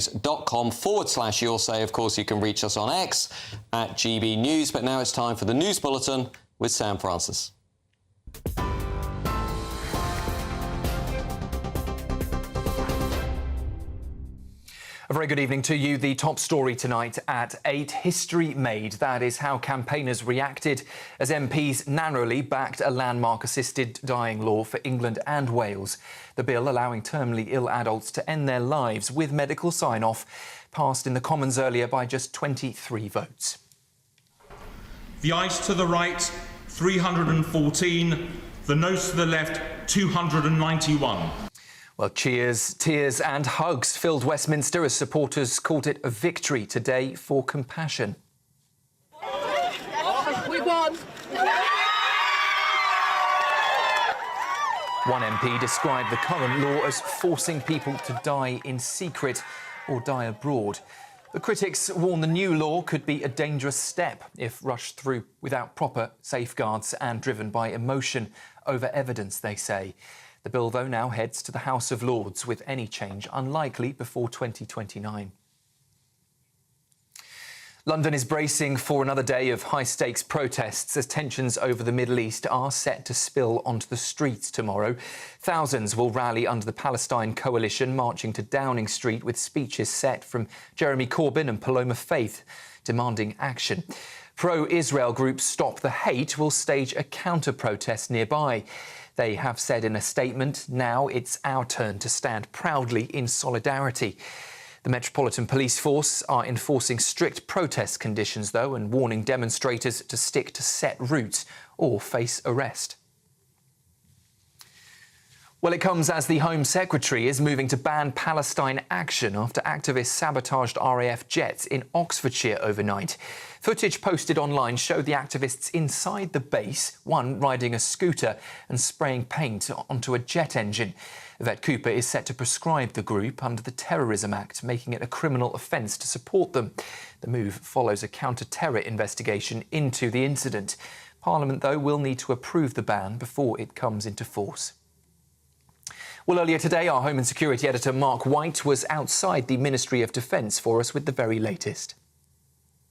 GBNews.com/you'll say. Of course, you can reach us on X at GBNews. But now it's time for the News Bulletin with Sam Francis. A very good evening to you. The top story tonight at 8, history made. That is how campaigners reacted as MPs narrowly backed a landmark-assisted dying law for England and Wales. The bill allowing terminally ill adults to end their lives with medical sign-off passed in the Commons earlier by just 23 votes. The ayes to the right, 314. The noes to the left, 291. Well, cheers, tears and hugs filled Westminster as supporters called it a victory today for compassion. We won! One MP described the current law as forcing people to die in secret or die abroad. The critics warn the new law could be a dangerous step if rushed through without proper safeguards and driven by emotion over evidence, they say. The bill, though, now heads to the House of Lords, with any change unlikely before 2029. London is bracing for another day of high-stakes protests as tensions over the Middle East are set to spill onto the streets tomorrow. Thousands will rally under the Palestine Coalition, marching to Downing Street with speeches set from Jeremy Corbyn and Paloma Faith, demanding action. Pro-Israel group Stop the Hate will stage a counter-protest nearby. They have said in a statement, now it's our turn to stand proudly in solidarity. The Metropolitan Police Force are enforcing strict protest conditions, though, and warning demonstrators to stick to set routes or face arrest. Well, it comes as the Home Secretary is moving to ban Palestine action after activists sabotaged RAF jets in Oxfordshire overnight. Footage posted online showed the activists inside the base, one riding a scooter and spraying paint onto a jet engine. Yvette Cooper is set to prescribe the group under the Terrorism Act, making it a criminal offence to support them. The move follows a counter-terror investigation into the incident. Parliament, though, will need to approve the ban before it comes into force. Well, earlier today, our Home and Security editor Mark White was outside the Ministry of Defence for us with the very latest.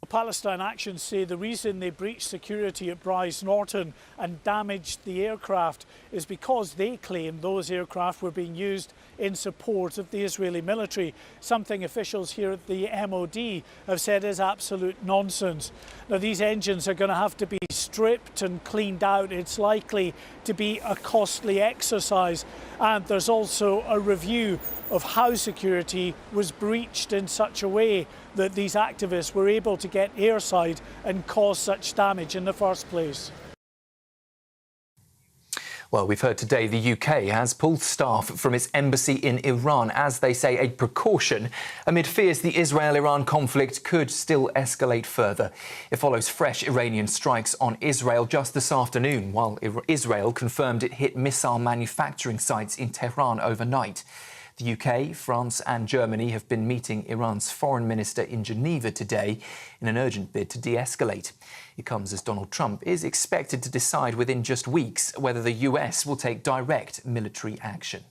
Palestine actions say the reason they breached security at Bryce Norton and damaged the aircraft is because they claim those aircraft were being used in support of the Israeli military, something officials here at the MOD have said is absolute nonsense. Now, these engines are going to have to be stripped and cleaned out. It's likely to be a costly exercise, and there's also a review of how security was breached in such a way that these activists were able to get airside and cause such damage in the first place. Well, we've heard today the UK has pulled staff from its embassy in Iran as, they say, a precaution amid fears the Israel-Iran conflict could still escalate further. It follows fresh Iranian strikes on Israel just this afternoon, while Israel confirmed it hit missile manufacturing sites in Tehran overnight. The UK, France and Germany have been meeting Iran's foreign minister in Geneva today in an urgent bid to de-escalate. It comes as Donald Trump is expected to decide within just weeks whether the US will take direct military action.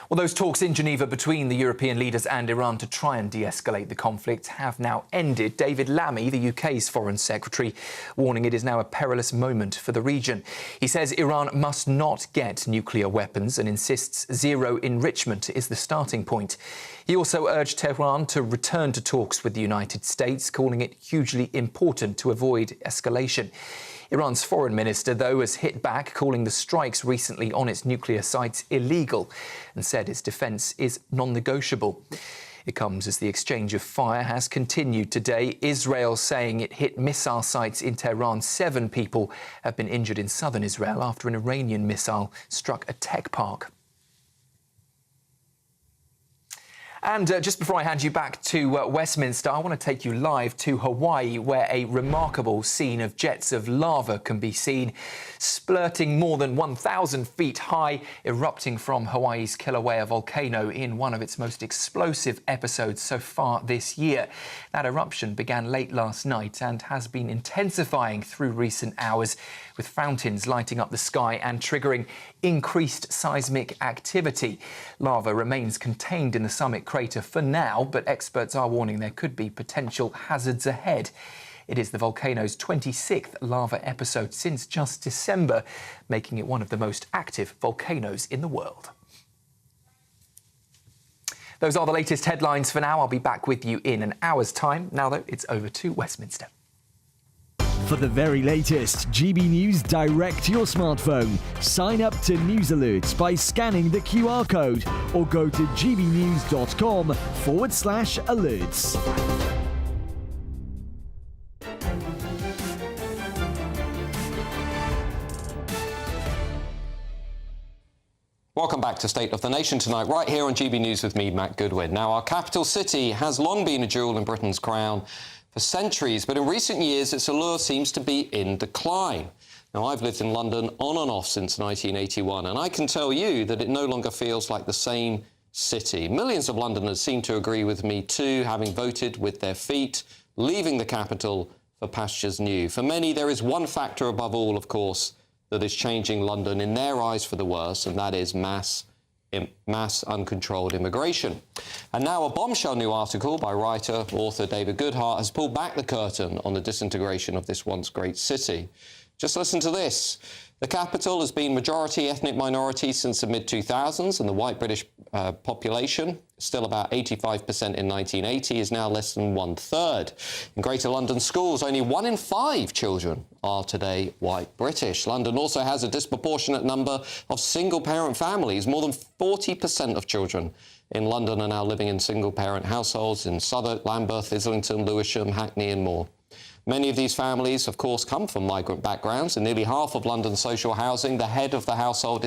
Well, those talks in Geneva between the European leaders and Iran to try and de-escalate the conflict have now ended. David Lammy, the UK's Foreign Secretary, warning it is now a perilous moment for the region. He says Iran must not get nuclear weapons and insists zero enrichment is the starting point. He also urged Tehran to return to talks with the United States, calling it hugely important to avoid escalation. Iran's foreign minister, though, has hit back, calling the strikes recently on its nuclear sites illegal and said its defence is non-negotiable. It comes as the exchange of fire has continued today. Israel saying it hit missile sites in Tehran. 7 people have been injured in southern Israel after an Iranian missile struck a tech park. And just before I hand you back to Westminster, I want to take you live to Hawaii, where a remarkable scene of jets of lava can be seen, splurting more than 1,000 feet high, erupting from Hawaii's Kilauea volcano in one of its most explosive episodes so far this year. That eruption began late last night and has been intensifying through recent hours, with fountains lighting up the sky and triggering increased seismic activity. Lava remains contained in the summit crater for now, but experts are warning there could be potential hazards ahead. It is the volcano's 26th lava episode since just December, making it one of the most active volcanoes in the world. Those are the latest headlines for now. I'll be back with you in an hour's time. Now, though, it's over to Westminster. For the very latest GB News direct to your smartphone, sign up to News Alerts by scanning the QR code or go to gbnews.com/alerts. Welcome back to State of the Nation tonight, right here on GB News with me, Matt Goodwin. Now, our capital city has long been a jewel in Britain's crown for centuries, but in recent years its allure seems to be in decline. Now, I've lived in London on and off since 1981, and I can tell you that it no longer feels like the same city. Millions of Londoners seem to agree with me too, having voted with their feet, leaving the capital for pastures new. For many, there is one factor above all, of course, that is changing London in their eyes for the worse, and that is mass uncontrolled immigration. And now a bombshell new article by author David Goodhart has pulled back the curtain on the disintegration of this once great city. Just listen to this. The capital has been majority ethnic minority since the mid-2000s, and the white British population, still about 85% in 1980, is now less than 1/3. In Greater London schools, only 1 in 5 children are today white British. London also has a disproportionate number of single-parent families. More than 40% of children in London are now living in single-parent households in Southwark, Lambeth, Islington, Lewisham, Hackney and more. Many of these families, of course, come from migrant backgrounds. In nearly half of London's social housing, the head of the household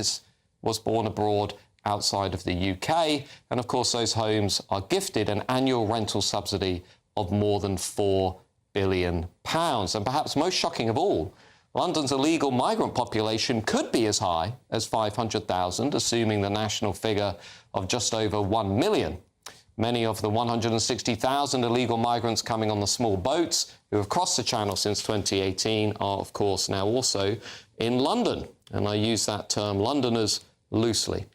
was born abroad outside of the UK. And, of course, those homes are gifted an annual rental subsidy of more than £4 billion. And perhaps most shocking of all, London's illegal migrant population could be as high as 500,000, assuming the national figure of just over 1 million. Many of the 160,000 illegal migrants coming on the small boats who have crossed the Channel since 2018 are, of course, now also in London. And I use that term Londoners loosely,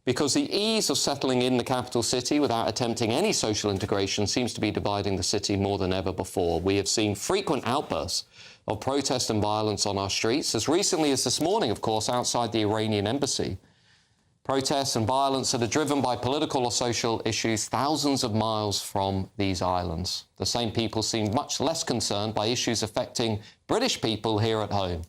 because the ease of settling in the capital city without attempting any social integration seems to be dividing the city more than ever before. We have seen frequent outbursts of protest and violence on our streets, as recently as this morning, of course, outside the Iranian embassy. Protests and violence that are driven by political or social issues thousands of miles from these islands. The same people seem much less concerned by issues affecting British people here at home.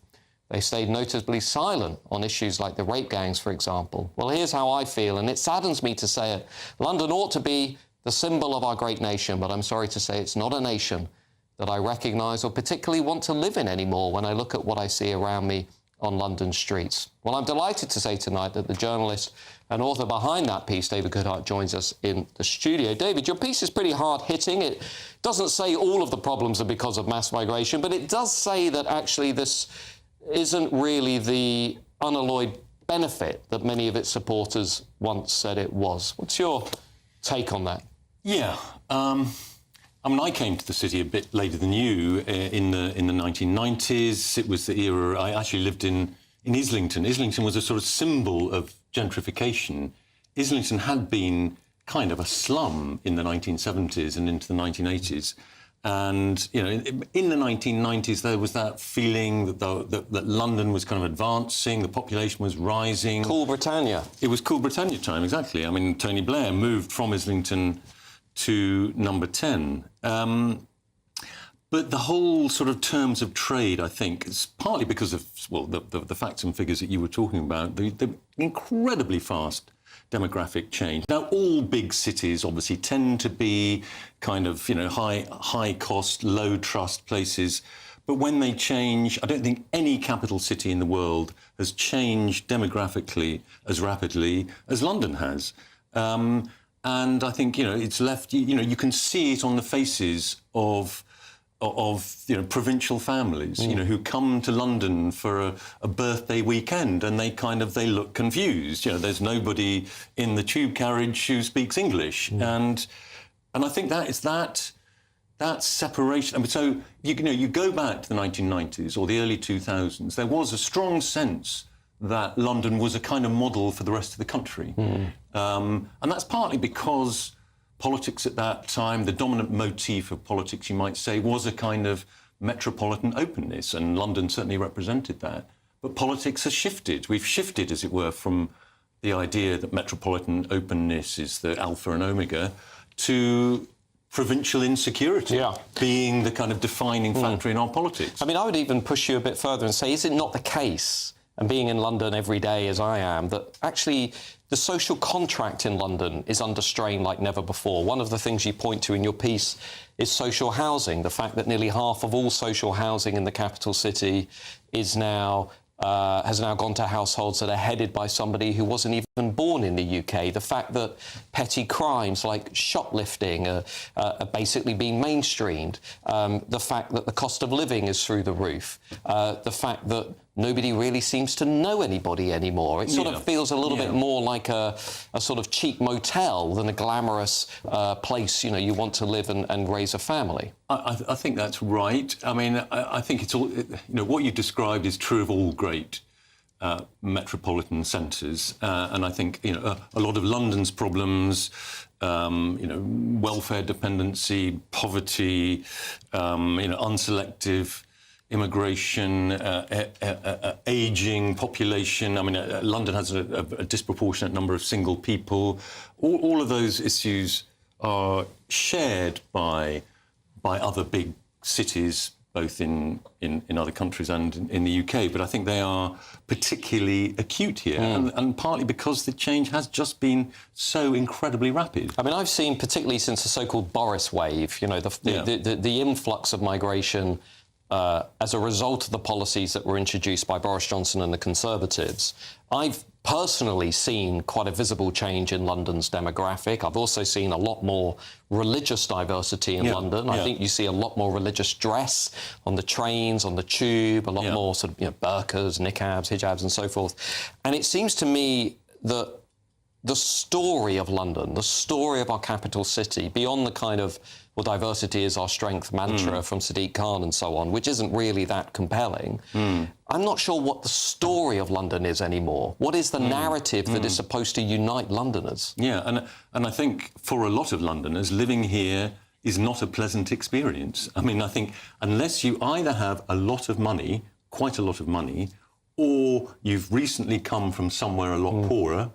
They stayed notably silent on issues like the rape gangs, for example. Well, here's how I feel, and it saddens me to say it. London ought to be the symbol of our great nation, but I'm sorry to say it's not a nation that I recognise or particularly want to live in anymore when I look at what I see around me on London streets. Well, I'm delighted to say tonight that the journalist and author behind that piece, David Goodhart, joins us in the studio. David, your piece is pretty hard-hitting. It doesn't say all of the problems are because of mass migration, but it does say that actually this isn't really the unalloyed benefit that many of its supporters once said it was. What's your take on that? Yeah, I mean, I came to the city a bit later than you in the 1990s. It was the era I actually lived in Islington. Islington was a sort of symbol of gentrification. Islington had been kind of a slum in the 1970s and into the 1980s. And, you know, in the 1990s, there was that feeling that London was kind of advancing, the population was rising. Cool Britannia. It was cool Britannia time, exactly. I mean, Tony Blair moved from Islington to number 10. But the whole sort of terms of trade, I think, is partly because of, well, the facts and figures that you were talking about, the incredibly fast demographic change. Now, all big cities obviously tend to be kind of, you know, high cost, low trust places. But when they change, I don't think any capital city in the world has changed demographically as rapidly as London has. And I think, it's left, you can see it on the faces of provincial families, who come to London for a birthday weekend, and they look confused. There's nobody in the tube carriage who speaks English. And I think that is that separation. I mean, so, you go back to the 1990s or the early 2000s, there was a strong sense that London was a kind of model for the rest of the country. And that's partly because politics at that time, the dominant motif of politics, you might say, was a kind of metropolitan openness, and London certainly represented that. But politics has shifted. We've shifted, as it were, from the idea that metropolitan openness is the alpha and omega to provincial insecurity being the kind of defining factor in our politics. I mean, I would even push you a bit further and say, is it not the case, and being in London every day as I am, that actually the social contract in London is under strain like never before? One of the things you point to in your piece is social housing, the fact that nearly half of all social housing in the capital city is now has now gone to households that are headed by somebody who wasn't even born in the UK. The fact that petty crimes like shoplifting are basically being mainstreamed. The fact that the cost of living is through the roof. The fact that nobody really seems to know anybody anymore. It sort of feels a little bit more like a sort of cheap motel than a glamorous place, you want to live and raise a family. I think that's right. I mean, I think it's all, what you described is true of all great metropolitan centres. And I think, a lot of London's problems, welfare dependency, poverty, unselective immigration, ageing population. I mean, London has a disproportionate number of single people. All of those issues are shared by other big cities, both in other countries and in the UK. But I think they are particularly acute here, and partly because the change has just been so incredibly rapid. I mean, I've seen, particularly since the so-called Boris wave, the influx of migration as a result of the policies that were introduced by Boris Johnson and the Conservatives. I've personally seen quite a visible change in London's demographic. I've also seen a lot more religious diversity in London. I think you see a lot more religious dress on the trains, on the tube, a lot more sort of, burqas, niqabs, hijabs and so forth. And it seems to me that the story of London, the story of our capital city, beyond the kind of, well, diversity is our strength mantra from Sadiq Khan and so on, which isn't really that compelling. I'm not sure what the story of London is anymore. What is the narrative that is supposed to unite Londoners? Yeah, and I think for a lot of Londoners, living here is not a pleasant experience. I mean, I think unless you either have a lot of money, quite a lot of money, or you've recently come from somewhere a lot poorer,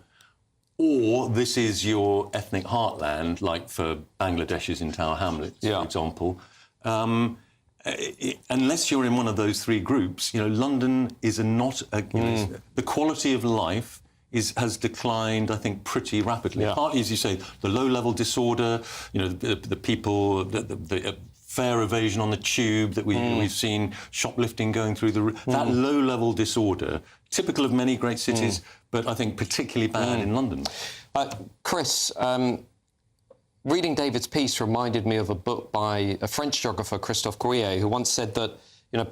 or this is your ethnic heartland, like for Bangladeshis in Tower Hamlets, for example. Unless you're in one of those three groups, London is the quality of life has declined, I think, pretty rapidly. Partly, as you say, the low-level disorder, the people, the fare evasion on the tube that we've seen, shoplifting going through the roof. That low-level disorder, typical of many great cities, but I think particularly bad in London. Chris, reading David's piece reminded me of a book by a French geographer, Christophe Gouillet, who once said that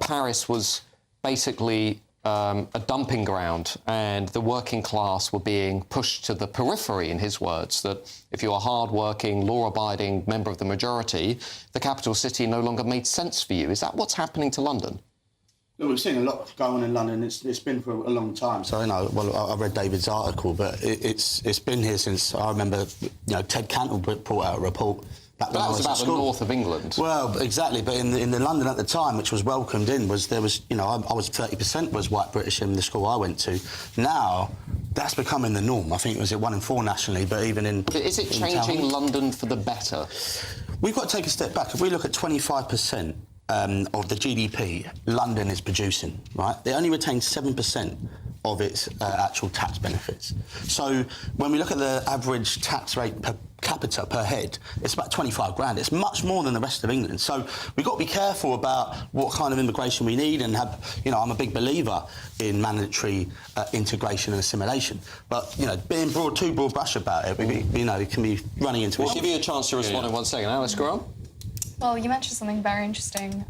Paris was basically a dumping ground, and the working class were being pushed to the periphery, in his words, that if you're a hard-working, law-abiding member of the majority, the capital city no longer made sense for you. Is that what's happening to London? Look, we've seen a lot going on in London. It's been for a long time. So, I read David's article, but it's been here since, I remember, Ted Cantle brought out a report back when I was about the north of England. Well, exactly, but in the London at the time, which was welcomed in, I was 30% was white British in the school I went to. Now, that's becoming the norm. I think it was at 1 in 4 nationally, but even in... Is it changing London for the better? We've got to take a step back. If we look at 25%, of the GDP London is producing, right? They only retain 7% of its actual tax benefits. So when we look at the average tax rate per capita per head, it's about 25 grand. It's much more than the rest of England. So we've got to be careful about what kind of immigration we need and have, you know, I'm a big believer in mandatory integration and assimilation. But, you know, being too broad brush about it, you know, it can be running into... We'll give you a chance to respond in 1 second. Alice, go on. Well, you mentioned something very interesting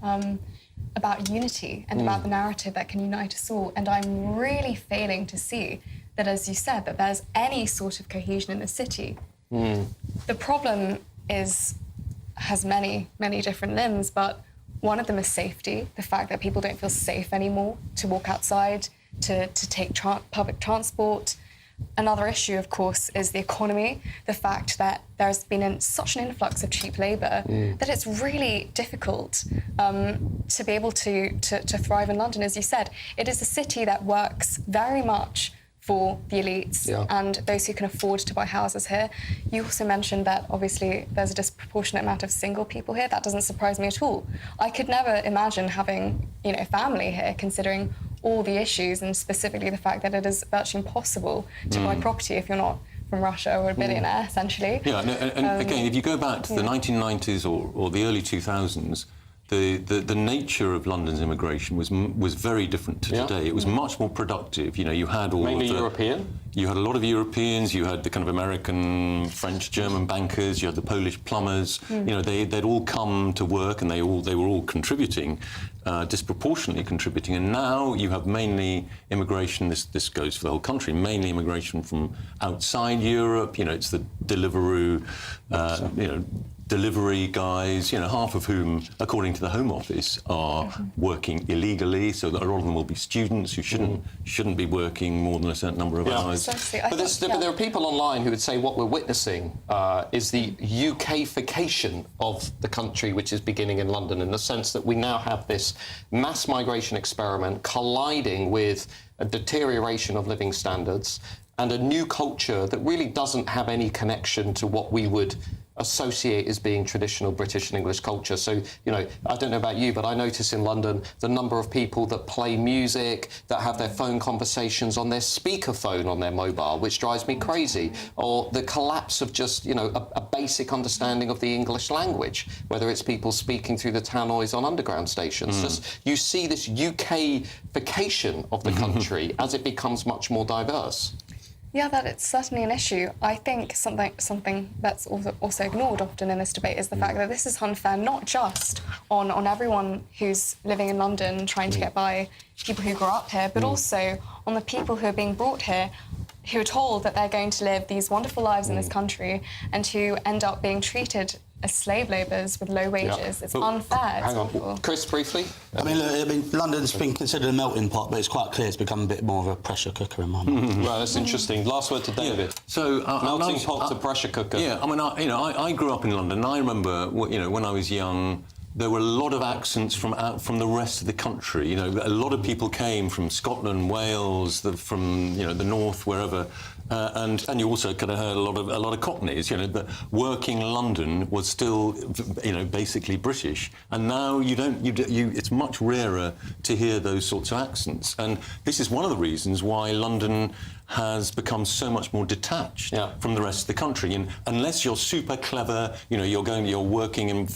about unity and about the narrative that can unite us all. And I'm really failing to see that, as you said, that there's any sort of cohesion in the city. The problem has many, many different limbs, but one of them is safety, the fact that people don't feel safe anymore to walk outside, to take public transport. Another issue, of course, is the economy, the fact that there's been such an influx of cheap labour that it's really difficult to be able to thrive in London. As you said, it is a city that works very much for the elites and those who can afford to buy houses here. You also mentioned that, obviously, there's a disproportionate amount of single people here. That doesn't surprise me at all. I could never imagine having, you know, a family here, considering all the issues and specifically the fact that it is virtually impossible to buy property if you're not from Russia or a billionaire, essentially. Yeah, and again, if you go back to the 1990s or the early 2000s, the nature of London's immigration was very different to today. It was much more productive. You know, you had all mainly European. You had a lot of Europeans. You had the kind of American, French, German bankers. You had the Polish plumbers. You know, they'd all come to work, and they were all contributing, disproportionately contributing. And now you have mainly immigration. This goes for the whole country. Mainly immigration from outside Europe. You know, it's the Deliveroo. You know, delivery guys, you know, half of whom, according to the Home Office, are working illegally, so that a lot of them will be students who shouldn't be working more than a certain number of hours. But there are people online who would say what we're witnessing is the UKification of the country, which is beginning in London, in the sense that we now have this mass migration experiment colliding with a deterioration of living standards and a new culture that really doesn't have any connection to what we would associate as being traditional British and English culture. So, you know, I don't know about you, but I notice in London the number of people that play music, that have their phone conversations on their speakerphone on their mobile, which drives me crazy. Or the collapse of just, you know, a basic understanding of the English language, whether it's people speaking through the tannoys on underground stations. Just, you see this UKification of the country as it becomes much more diverse. Yeah, that it's certainly an issue. I think something that's also ignored often in this debate is the fact that this is unfair not just on everyone who's living in London trying to get by, people who grew up here, but also on the people who are being brought here, who are told that they're going to live these wonderful lives in this country and who end up being treated as slave labourers with low wages. It's unfair. Hang on, Chris, briefly. I mean, London's been considered a melting pot, but it's quite clear it's become a bit more of a pressure cooker in my mind. Well, that's interesting. Last word to David. So, melting pot to pressure cooker. Yeah, I mean, I grew up in London. And I remember, you know, when I was young, there were a lot of accents from the rest of the country. You know, a lot of people came from Scotland, Wales, from the north, wherever. And you also kind of heard a lot of Cockneys, you know, but working London was still, you know, basically British. And now it's much rarer to hear those sorts of accents. And this is one of the reasons why London has become so much more detached from the rest of the country. And unless you're super clever, you know, you're working in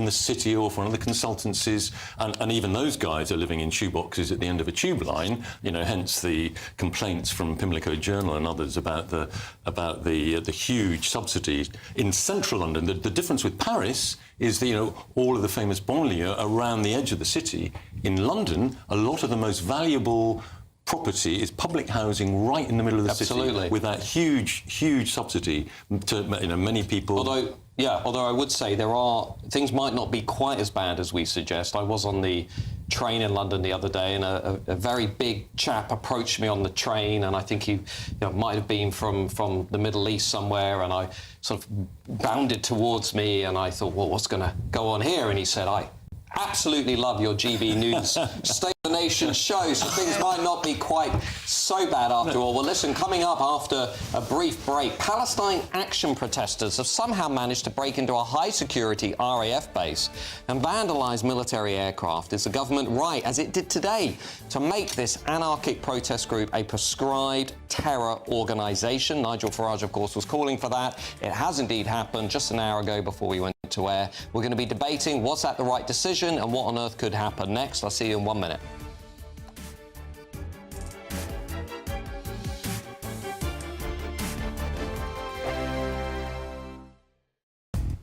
the city or for other consultancies, and even those guys are living in shoeboxes at the end of a tube line, you know, hence the complaints from Pimlico Journal and others about the huge subsidy in central London. The difference with Paris is that, you know, all of the famous banlieue around the edge of the city. In London, a lot of the most valuable property is public housing right in the middle of the city with that huge subsidy to, you know, many people. Although I would say things might not be quite as bad as we suggest. I was on the train in London the other day, and a very big chap approached me on the train, and I think he might have been from the Middle East somewhere, and I sort of bounded towards me, and I thought, well, what's going to go on here? And he said, I absolutely love your GB News State of the Nation show, so things might not be quite so bad after all. Well, listen, coming up after a brief break, Palestine action protesters have somehow managed to break into a high-security RAF base and vandalise military aircraft. Is the government right, as it did today, to make this anarchic protest group a proscribed terror organisation? Nigel Farage, of course, was calling for that. It has indeed happened just an hour ago before we went to air. We're going to be debating was that the right decision and what on earth could happen next. I'll see you in 1 minute.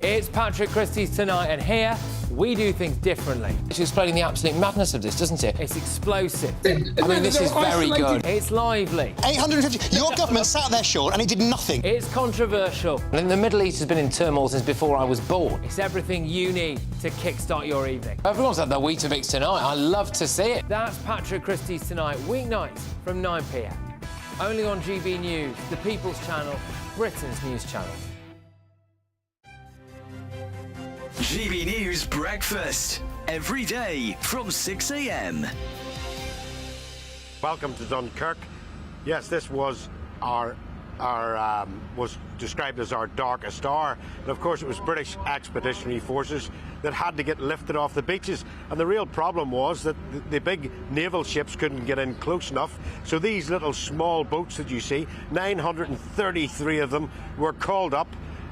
It's Patrick Christie's Tonight, and here we do things differently. It's explaining the absolute madness of this, doesn't it? It's explosive. I mean, this is very good. It's lively. 850. Your government sat there, Sean, and it did nothing. It's controversial. And the Middle East has been in turmoil since before I was born. It's everything you need to kickstart your evening. Everyone's had their Weetabix tonight. I love to see it. That's Patrick Christie's Tonight, weeknights from 9 p.m. Only on GB News, the People's Channel, Britain's news channel. GB News Breakfast, every day from 6 a.m. Welcome to Dunkirk. Yes, this was was described as our darkest hour. And of course, it was British expeditionary forces that had to get lifted off the beaches. And the real problem was that the big naval ships couldn't get in close enough. So these little small boats that you see, 933 of them, were called up,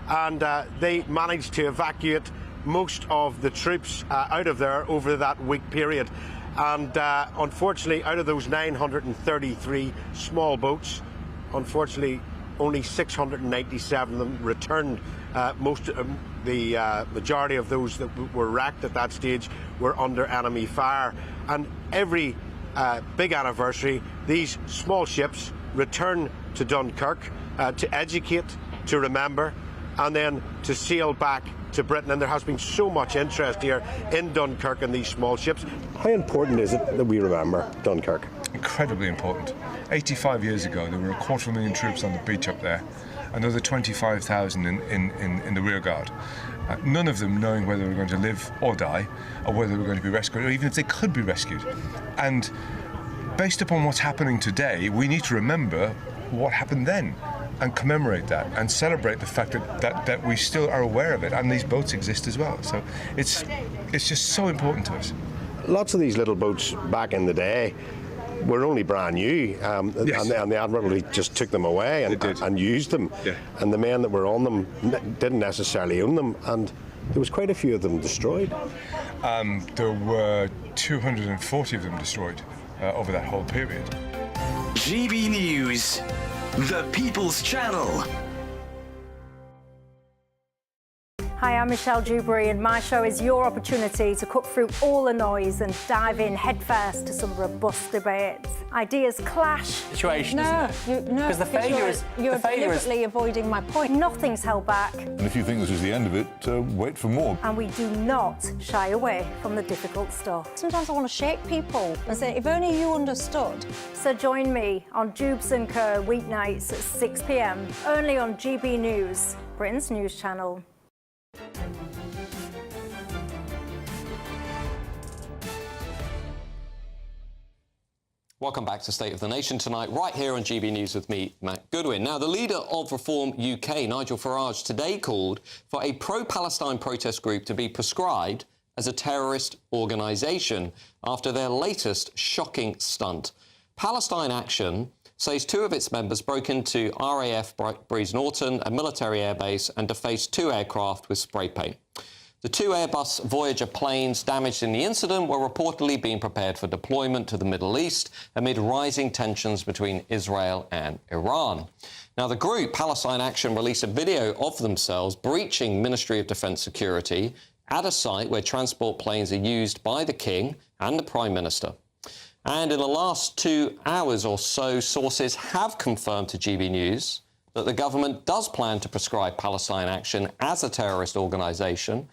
and they managed to evacuate most of the troops out of there over that week period. And unfortunately, out of those 933 small boats, unfortunately only 697 of them returned. The majority of those that were wrecked at that stage were under enemy fire. And every big anniversary, these small ships return to Dunkirk to educate, to remember, and then to sail back to Britain. And there has been so much interest here in Dunkirk and these small ships. How important is it that we remember Dunkirk? Incredibly important. 85 years ago, there were 250,000 troops on the beach up there, another 25,000 in the rear guard. None of them knowing whether they were going to live or die, or whether they were going to be rescued, or even if they could be rescued. And based upon what's happening today, we need to remember what happened then, and commemorate that and celebrate the fact that we still are aware of it, and these boats exist as well. So it's just so important to us. Lots of these little boats back in the day were only brand new, yes. and the Admiralty just took them away and used them. Yeah. And the men that were on them didn't necessarily own them, and there was quite a few of them destroyed. There were 240 of them destroyed over that whole period. GB News, the People's Channel. Hi, I'm Michelle Dewberry, and my show is your opportunity to cut through all the noise and dive in headfirst to some robust debates. Ideas clash. Situation, isn't it? No, because the failure is you're deliberately avoiding my point. Nothing's held back. And if you think this is the end of it, wait for more. And we do not shy away from the difficult stuff. Sometimes I want to shake people and say, if only you understood. So join me on Jubes & Co. weeknights at 6 p.m. only on GB News, Britain's news channel. Welcome back to State of the Nation tonight, right here on GB News with me, Matt Goodwin. Now, the leader of Reform UK, Nigel Farage, today called for a pro-Palestine protest group to be proscribed as a terrorist organisation after their latest shocking stunt. Palestine Action says two of its members broke into RAF Breeze Norton, a military airbase, and defaced two aircraft with spray paint. The two Airbus Voyager planes damaged in the incident were reportedly being prepared for deployment to the Middle East amid rising tensions between Israel and Iran. Now, the group, Palestine Action, released a video of themselves breaching Ministry of Defence security at a site where transport planes are used by the King and the Prime Minister. And in the last 2 hours or so, sources have confirmed to GB News that the government does plan to proscribe Palestine Action as a terrorist organisation,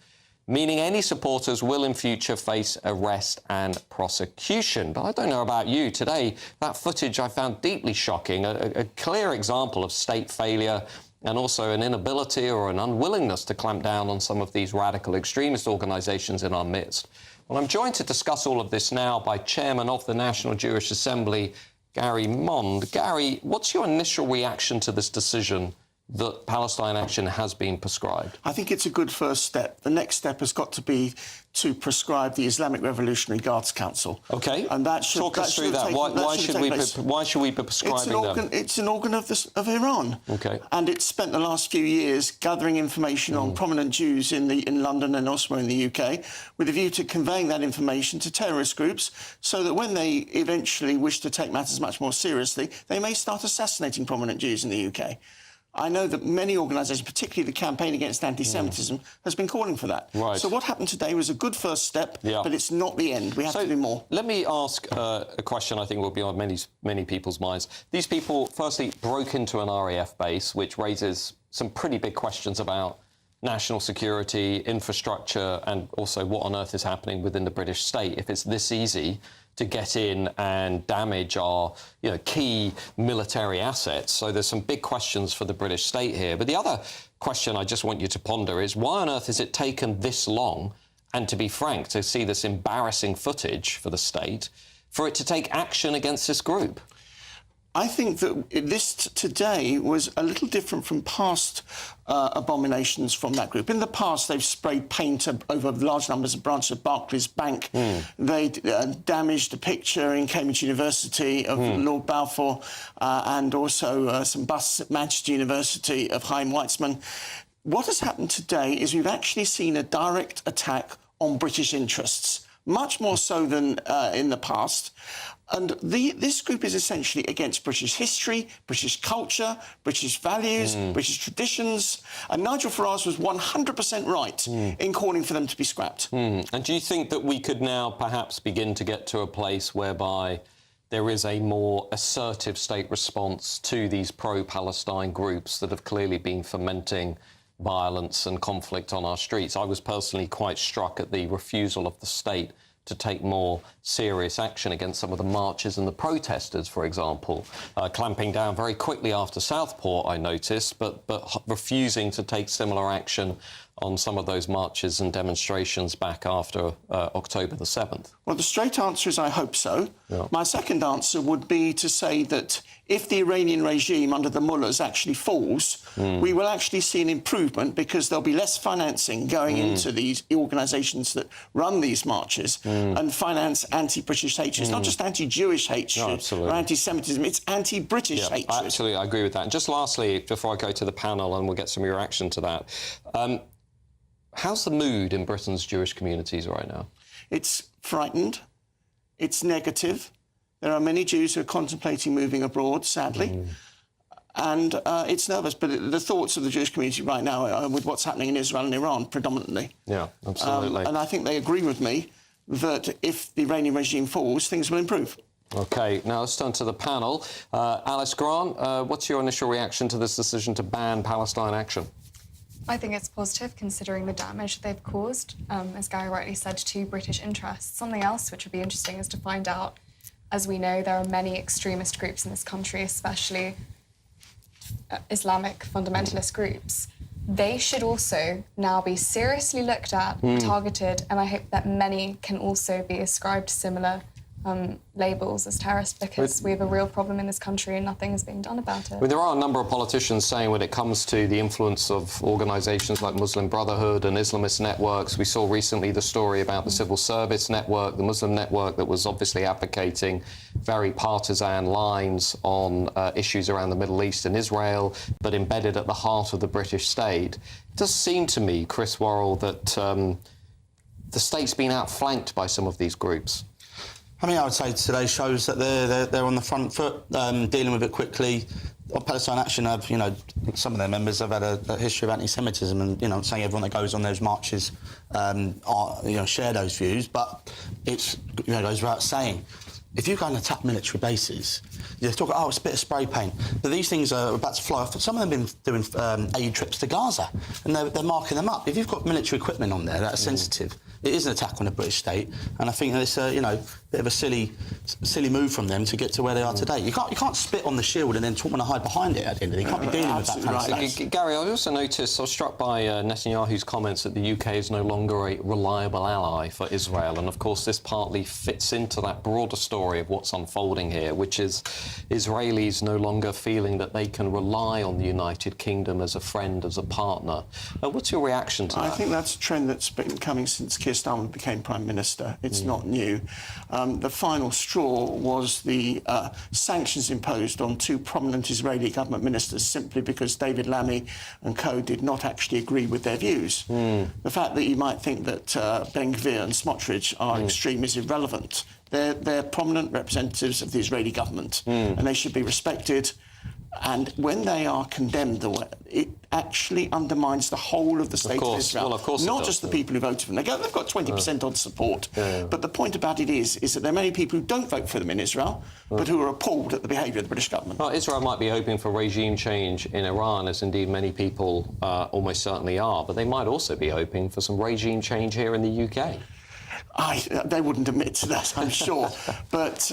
meaning any supporters will in future face arrest and prosecution. But I don't know about you. Today, that footage I found deeply shocking, a clear example of state failure and also an inability or an unwillingness to clamp down on some of these radical extremist organisations in our midst. Well, I'm joined to discuss all of this now by Chairman of the National Jewish Assembly, Gary Mond. Gary, what's your initial reaction to this decision that Palestine Action has been prescribed? I think it's a good first step. The next step has got to be to prescribe the Islamic Revolutionary Guards Council. OK. And that should talk us through that. Why should we be prescribing them? It's an organ of Iran. OK. And it's spent the last few years gathering information on prominent Jews in London and elsewhere in the UK, with a view to conveying that information to terrorist groups, so that when they eventually wish to take matters much more seriously, they may start assassinating prominent Jews in the UK. I know that many organisations, particularly the Campaign Against Anti-Semitism, has been calling for that. Right. So what happened today was a good first step, but it's not the end. We have to do more. Let me ask a question I think will be on many people's minds. These people, firstly, broke into an RAF base, which raises some pretty big questions about national security, infrastructure, and also what on earth is happening within the British state if it's this easy to get in and damage our key military assets. So there's some big questions for the British state here. But the other question I just want you to ponder is, why on earth has it taken this long, and to be frank, to see this embarrassing footage for the state, for it to take action against this group? I think that this today was a little different from past abominations from that group. In the past, they've sprayed paint over large numbers of branches of Barclays Bank. They damaged a picture in Cambridge University of Lord Balfour and also some busts at Manchester University of Chaim Weizmann. What has happened today is we've actually seen a direct attack on British interests, much more so than in the past. And this group is essentially against British history, British culture, British values, British traditions. And Nigel Farage was 100% right in calling for them to be scrapped. And do you think that we could now perhaps begin to get to a place whereby there is a more assertive state response to these pro-Palestine groups that have clearly been fomenting violence and conflict on our streets? I was personally quite struck at the refusal of the state to take more serious action against some of the marches and the protesters, for example, clamping down very quickly after Southport, I noticed, but refusing to take similar action on some of those marches and demonstrations back after October the 7th? Well, the straight answer is I hope so. Yeah. My second answer would be to say that if the Iranian regime under the mullahs actually falls, we will actually see an improvement, because there'll be less financing going into these organisations that run these marches and finance anti-British hatred. It's not just anti-Jewish hatred or anti-Semitism, it's anti-British hatred. Absolutely, I agree with that. And just lastly, before I go to the panel, and we'll get some reaction to that, how's the mood in Britain's Jewish communities right now? It's frightened. It's negative. There are many Jews who are contemplating moving abroad, sadly. And it's nervous. But the thoughts of the Jewish community right now are with what's happening in Israel and Iran, predominantly. Yeah, absolutely. And I think they agree with me that if the Iranian regime falls, things will improve. OK, now let's turn to the panel. Alice Grant, what's your initial reaction to this decision to ban Palestine Action? I think it's positive, considering the damage they've caused, as Gary rightly said, to British interests. Something else which would be interesting is to find out, as we know, there are many extremist groups in this country, especially Islamic fundamentalist groups. They should also now be seriously looked at, targeted, and I hope that many can also be ascribed similar labels as terrorists, because we have a real problem in this country and nothing is being done about it. Well, there are a number of politicians saying, when it comes to the influence of organisations like Muslim Brotherhood and Islamist networks, we saw recently the story about the Civil Service Network, the Muslim network that was obviously advocating very partisan lines on issues around the Middle East and Israel, but embedded at the heart of the British state. It does seem to me, Chris Worrell, that the state's been outflanked by some of these groups. I mean, I would say today shows that they're on the front foot, dealing with it quickly. Palestine Action have, some of their members have had a history of anti-Semitism, and I'm saying everyone that goes on those marches share those views, but it's goes without saying if you go and attack military bases, you talk, oh, it's a bit of spray paint, but these things are about to fly off. Some of them have been doing aid trips to Gaza, and they're marking them up. If you've got military equipment on there that are sensitive, it is an attack on the British state, and I think it's a bit of a silly move from them to get to where they are today. You can't spit on the shield and then want to hide behind it at the end of the day. You can't be dealing with that kind of stuff. Gary, I also noticed, I was struck by Netanyahu's comments that the UK is no longer a reliable ally for Israel, and of course this partly fits into that broader story of what's unfolding here, which is Israelis no longer feeling that they can rely on the United Kingdom as a friend, as a partner. What's your reaction to that? I think that's a trend that's been coming since Keir Starmer became Prime Minister. It's not new. The final straw was the sanctions imposed on 2 prominent Israeli government ministers simply because David Lammy and co did not actually agree with their views. The fact that you might think that Ben Gvir and Smotrich are extreme is irrelevant. They're prominent representatives of the Israeli government, and they should be respected. And when they are condemned, it actually undermines the whole of the state of Israel. Well, of course not just the people who voted for them. They've got 20% on support. But the point about it is that there are many people who don't vote for them in Israel, but who are appalled at the behaviour of the British government. Well, Israel might be hoping for regime change in Iran, as indeed many people almost certainly are, but they might also be hoping for some regime change here in the UK. They wouldn't admit to that, I'm sure. But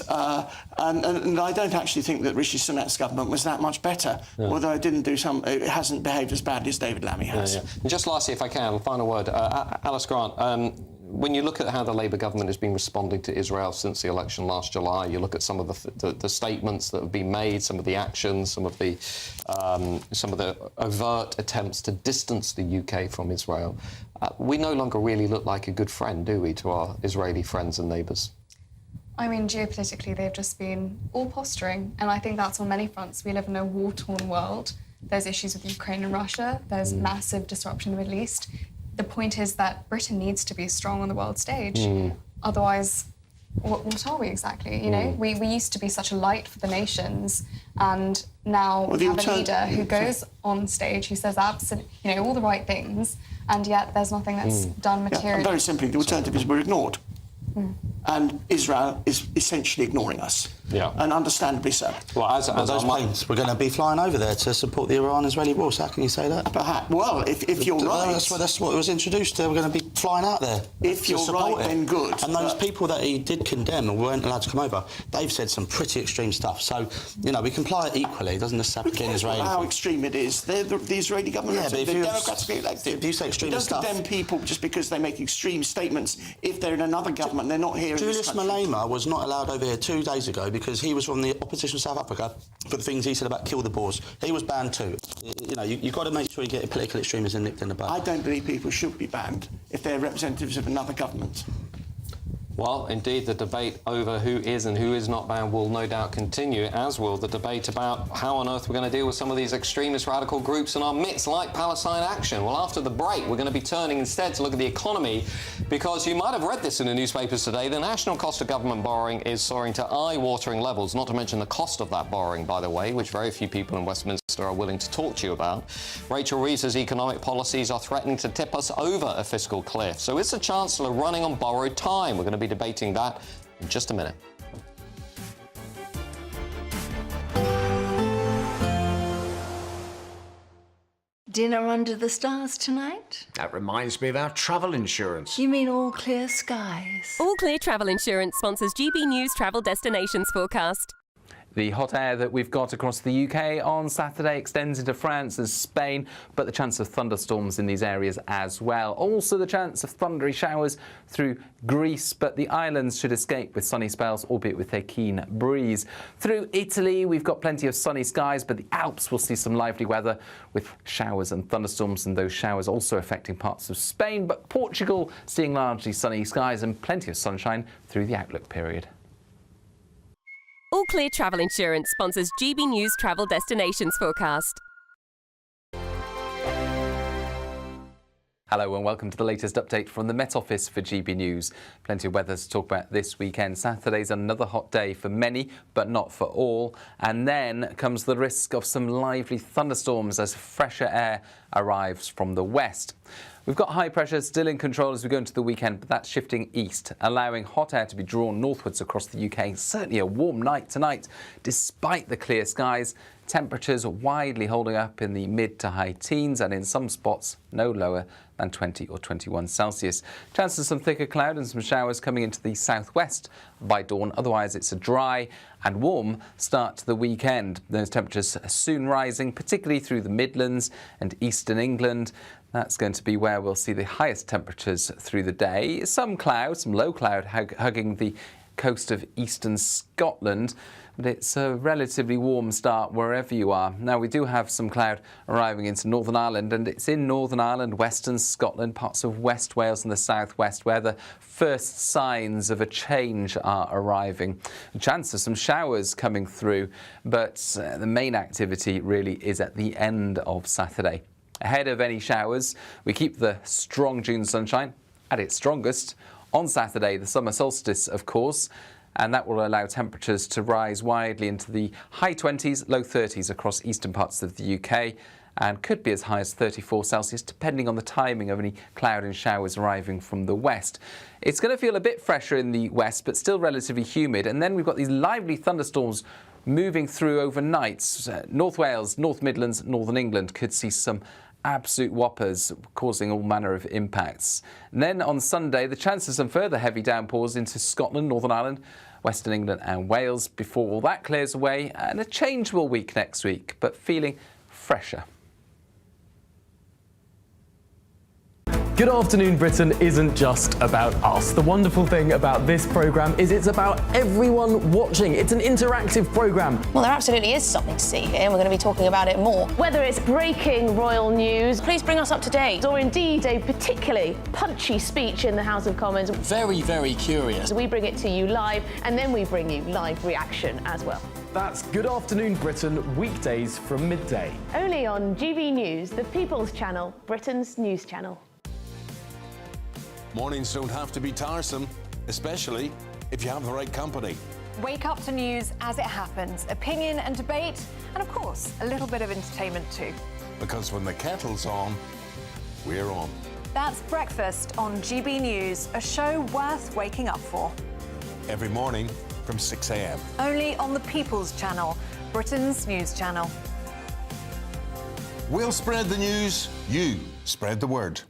and I don't actually think that Rishi Sunak's government was that much better, although it hasn't behaved as badly as David Lammy has. And just lastly, if I can, final word, Alice Grant. When you look at how the Labour government has been responding to Israel since the election last July, you look at some of the statements that have been made, some of the actions, some of the overt attempts to distance the UK from Israel. We no longer really look like a good friend, do we, to our Israeli friends and neighbours? I mean, geopolitically, they've just been all posturing, and I think that's on many fronts. We live in a war-torn world. There's issues with Ukraine and Russia. There's massive disruption in the Middle East. The point is that Britain needs to be strong on the world stage. Otherwise, what are we exactly? You know, we used to be such a light for the nations, and now we have a leader who goes on stage, who says absolutely, all the right things, and yet there's nothing that's done materially. And very simply, the alternative is we're ignored. And Israel is essentially ignoring us. And understandably so. Well, as those planes, we're going to be flying over there to support the Iran-Israeli war, so how can you say that? Perhaps. Well, if you're right... That's what it was introduced to. We're going to be flying out there. If you're right, then good. And those people that he did condemn and weren't allowed to come over, they've said some pretty extreme stuff. So, we can apply it equally. It doesn't necessarily have to be Israeli. How extreme it is. They're the Israeli government. Yeah, but they're democratically elected. If you say extreme stuff... You don't condemn people just because they make extreme statements. If they're in another government, they're not here in this country. Julius Malema was not allowed over here 2 days ago because he was from the opposition of South Africa for the things he said about kill the Boers. He was banned too. You've got to make sure you get political extremism nipped in the bud. I don't believe people should be banned if they're representatives of another government. Well, indeed, the debate over who is and who is not banned will no doubt continue, as will the debate about how on earth we're going to deal with some of these extremist radical groups in our midst, like Palestine Action. Well, after the break, we're going to be turning instead to look at the economy, because you might have read this in the newspapers today. The national cost of government borrowing is soaring to eye-watering levels, not to mention the cost of that borrowing, by the way, which very few people in Westminster are willing to talk to you about. Rachel Reeves' economic policies are threatening to tip us over a fiscal cliff. So is the Chancellor running on borrowed time? We're going to be debating that in just a minute. Dinner under the stars tonight? That reminds me of our travel insurance. You mean All Clear Skies? All Clear Travel Insurance sponsors GBNews Travel Destinations Forecast. The hot air that we've got across the UK on Saturday extends into France and Spain, but the chance of thunderstorms in these areas as well. Also the chance of thundery showers through Greece, but the islands should escape with sunny spells, albeit with a keen breeze. Through Italy, we've got plenty of sunny skies, but the Alps will see some lively weather with showers and thunderstorms, and those showers also affecting parts of Spain. But Portugal seeing largely sunny skies and plenty of sunshine through the outlook period. All Clear Travel Insurance sponsors GBNews Travel Destinations Forecast. Hello and welcome to the latest update from the Met Office for GB News. Plenty of weather to talk about this weekend. Saturday's another hot day for many, but not for all. And then comes the risk of some lively thunderstorms as fresher air arrives from the west. We've got high pressure still in control as we go into the weekend, but that's shifting east, allowing hot air to be drawn northwards across the UK. Certainly a warm night tonight, despite the clear skies. Temperatures widely holding up in the mid to high teens and in some spots no lower than 20 or 21 Celsius. Chance of some thicker cloud and some showers coming into the southwest by dawn. Otherwise, it's a dry and warm start to the weekend. Those temperatures are soon rising, particularly through the Midlands and eastern England. That's going to be where we'll see the highest temperatures through the day. Some cloud, some low cloud hugging the coast of eastern Scotland. But it's a relatively warm start wherever you are. Now, we do have some cloud arriving into Northern Ireland, and it's in Northern Ireland, Western Scotland, parts of West Wales and the southwest where the first signs of a change are arriving. A chance of some showers coming through, but the main activity really is at the end of Saturday. Ahead of any showers, we keep the strong June sunshine at its strongest on Saturday, the summer solstice, of course, and that will allow temperatures to rise widely into the high 20s, low 30s across eastern parts of the UK, and could be as high as 34 Celsius, depending on the timing of any cloud and showers arriving from the west. It's going to feel a bit fresher in the west, but still relatively humid, and then we've got these lively thunderstorms moving through overnight. North Wales, North Midlands, Northern England could see some absolute whoppers causing all manner of impacts. And then on Sunday, the chance of some further heavy downpours into Scotland, Northern Ireland, Western England and Wales before all that clears away, and a changeable week next week, but feeling fresher. Good Afternoon Britain isn't just about us. The wonderful thing about this programme is it's about everyone watching. It's an interactive programme. Well, there absolutely is something to see here, and we're going to be talking about it more. Whether it's breaking royal news, please bring us up to date, or indeed a particularly punchy speech in the House of Commons. Very, very curious. We bring it to you live, and then we bring you live reaction as well. That's Good Afternoon Britain, weekdays from midday. Only on GB News, the People's Channel, Britain's news channel. Mornings don't have to be tiresome, especially if you have the right company. Wake up to news as it happens, opinion and debate, and of course, a little bit of entertainment too. Because when the kettle's on, we're on. That's Breakfast on GB News, a show worth waking up for. Every morning from 6 a.m. Only on the People's Channel, Britain's news channel. We'll spread the news, you spread the word.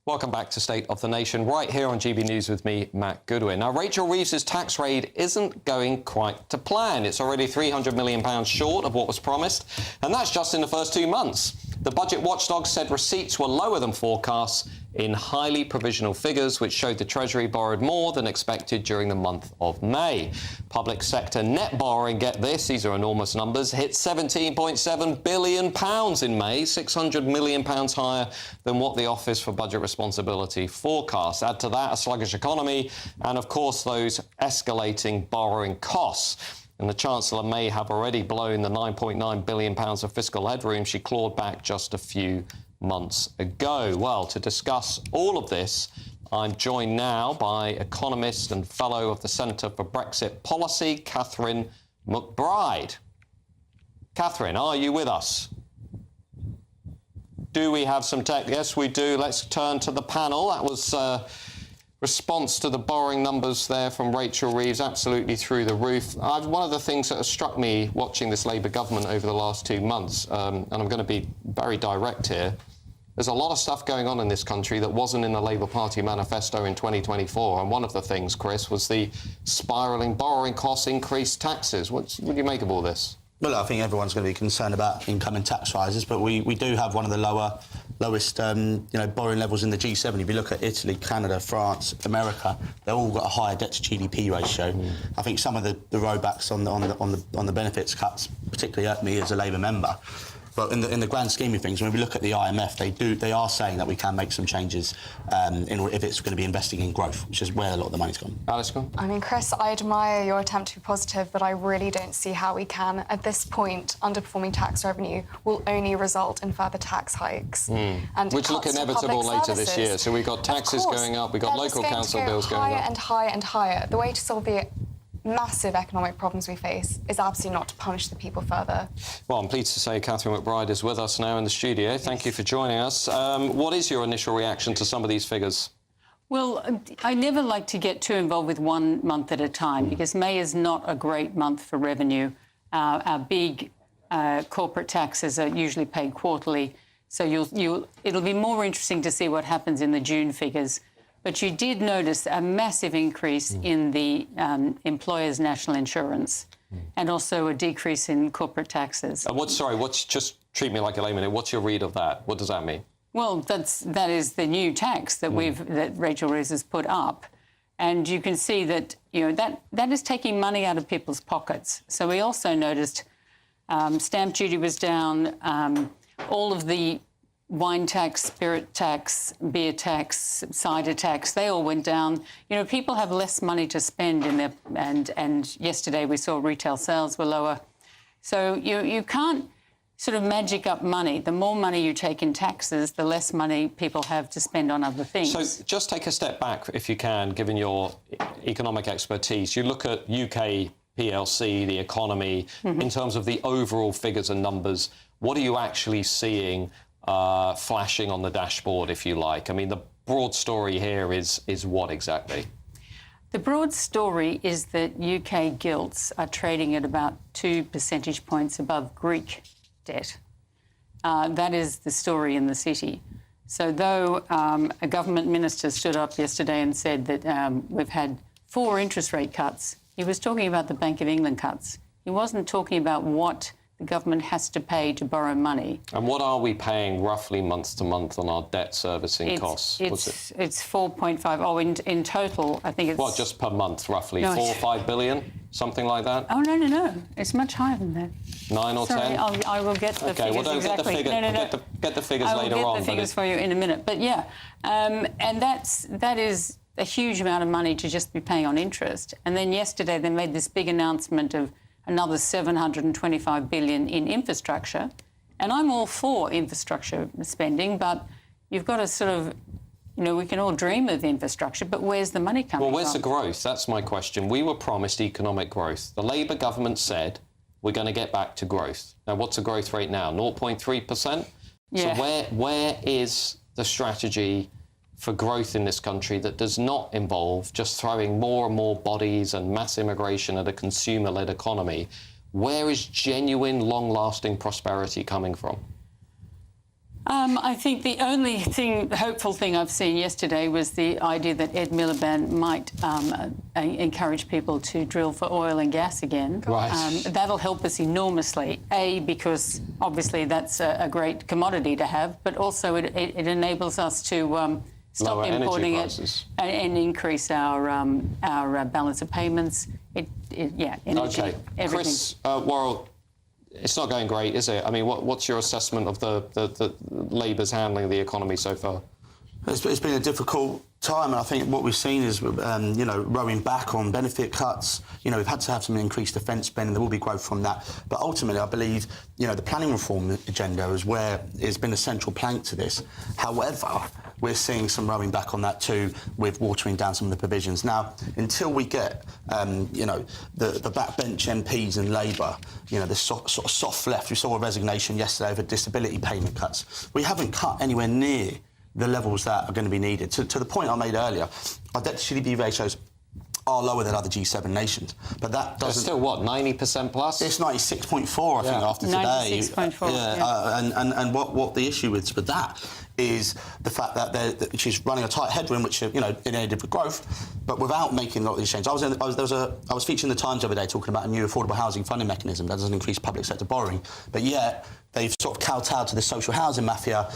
Welcome back to State of the Nation, right here on GB News with me, Matt Goodwin. Now, Rachel Reeves's tax raid isn't going quite to plan. It's already £300 million short of what was promised, and that's just in the first 2 months. The budget watchdog said receipts were lower than forecasts in highly provisional figures, which showed the Treasury borrowed more than expected during the month of May. Public sector net borrowing, get this, these are enormous numbers, hit £17.7 billion in May, £600 million higher than what the Office for Budget Responsibility forecast. Add to that a sluggish economy and, of course, those escalating borrowing costs. And the Chancellor may have already blown the £9.9 billion of fiscal headroom she clawed back just a few months ago. Well, to discuss all of this, I'm joined now by economist and fellow of the Centre for Brexit Policy, Catherine McBride. Catherine, are you with us? Do we have some tech? Yes, we do. Let's turn to the panel. That was response to the borrowing numbers there from Rachel Reeves, absolutely through the roof. One of the things that has struck me watching this Labour government over the last 2 months, and I'm going to be very direct here, there's a lot of stuff going on in this country that wasn't in the Labour Party manifesto in 2024. And one of the things, Chris, was the spiralling borrowing costs, increased taxes. What do you make of all this? Well, I think everyone's going to be concerned about incoming tax rises, but we do have one of the lowest borrowing levels in the G7. If you look at Italy, Canada, France, America, they've all got a higher debt to GDP ratio. I think some of the rollbacks on the benefits cuts particularly hurt me as a Labour member. But in the grand scheme of things, when we look at the IMF, they are saying that we can make some changes if it's going to be investing in growth, which is where a lot of the money's gone. Alice, go on. I mean, Chris, I admire your attempt to be positive, but I really don't see how we can. At this point, underperforming tax revenue will only result in further tax hikes. And which look cuts to inevitable public later this year. So we've got taxes going up, we've got local council bills going up. Higher and higher and higher. The way to solve the massive economic problems we face is absolutely not to punish the people further. Well, I'm pleased to say Catherine McBride is with us now in the studio. Thank you for joining us. What is your initial reaction to some of these figures? Well, I never like to get too involved with 1 month at a time because May is not a great month for revenue. Our big corporate taxes are usually paid quarterly, so it'll be more interesting to see what happens in the June figures. But you did notice a massive increase in the employers' national insurance and also a decrease in corporate taxes. Just treat me like a layman. What's your read of that? What does that mean? Well, that is the new tax that that Rachel Rees has put up. And you can see that, that is taking money out of people's pockets. So we also noticed stamp duty was down, all of the wine tax, spirit tax, beer tax, cider tax, they all went down. People have less money to spend in their... And yesterday we saw retail sales were lower. So you can't sort of magic up money. The more money you take in taxes, the less money people have to spend on other things. So just take a step back, if you can, given your economic expertise. You look at UK PLC, the economy, in terms of the overall figures and numbers. What are you actually seeing flashing on the dashboard, if you like? I mean, the broad story here is what exactly? The broad story is that UK gilts are trading at about 2 percentage points above Greek debt. That is the story in the city. So though a government minister stood up yesterday and said that we've had 4 interest rate cuts, he was talking about the Bank of England cuts. He wasn't talking about what the government has to pay to borrow money. And what are we paying roughly month to month on our debt servicing costs? It's 4.5. Oh, in total, I think it's... Well, just per month, roughly. 4 or 5 billion, something like that? Oh, no. It's much higher than that. 9 or 10? I will get the figures exactly. Get the figures later on. I will get the figures for you in a minute. But, yeah, and that is a huge amount of money to just be paying on interest. And then yesterday they made this big announcement of another $725 billion in infrastructure. And I'm all for infrastructure spending, but you've got to sort of, we can all dream of infrastructure, but where's the money coming from? Well, where's the growth? That's my question. We were promised economic growth. The Labour government said we're going to get back to growth. Now, what's the growth rate now? 0.3%? Yeah. So where is the strategy for growth in this country that does not involve just throwing more and more bodies and mass immigration at a consumer-led economy? Where is genuine, long-lasting prosperity coming from? I think the only hopeful thing I've seen yesterday was the idea that Ed Miliband might encourage people to drill for oil and gas again. Right. That'll help us enormously, because obviously that's a great commodity to have, but also it enables us to stop importing it and increase our balance of payments. Energy, okay. everything. Chris Worrell, it's not going great, is it? I mean, what's your assessment of the Labour's handling of the economy so far? It's been a difficult time, and I think what we've seen is, rowing back on benefit cuts. We've had to have some increased defence spending. There will be growth from that. But ultimately, I believe, the planning reform agenda is where it's been a central plank to this. However, we're seeing some rowing back on that too, with watering down some of the provisions. Now, until we get, the backbench MPs in Labour, the sort of soft left. We saw a resignation yesterday over disability payment cuts. We haven't cut anywhere near the levels that are going to be needed. To the point I made earlier, our debt to GDP ratios are lower than other G7 nations, but that doesn't... It's still, what, 90% plus? It's 96.4, I think, after today. 96.4, And what the issue with that is the fact that she's running a tight headwind, which, enabled for growth, but without making a lot of these changes. I was featured in the Times the other day talking about a new affordable housing funding mechanism that doesn't increase public sector borrowing, but yet they've sort of kowtowed to the social housing mafia,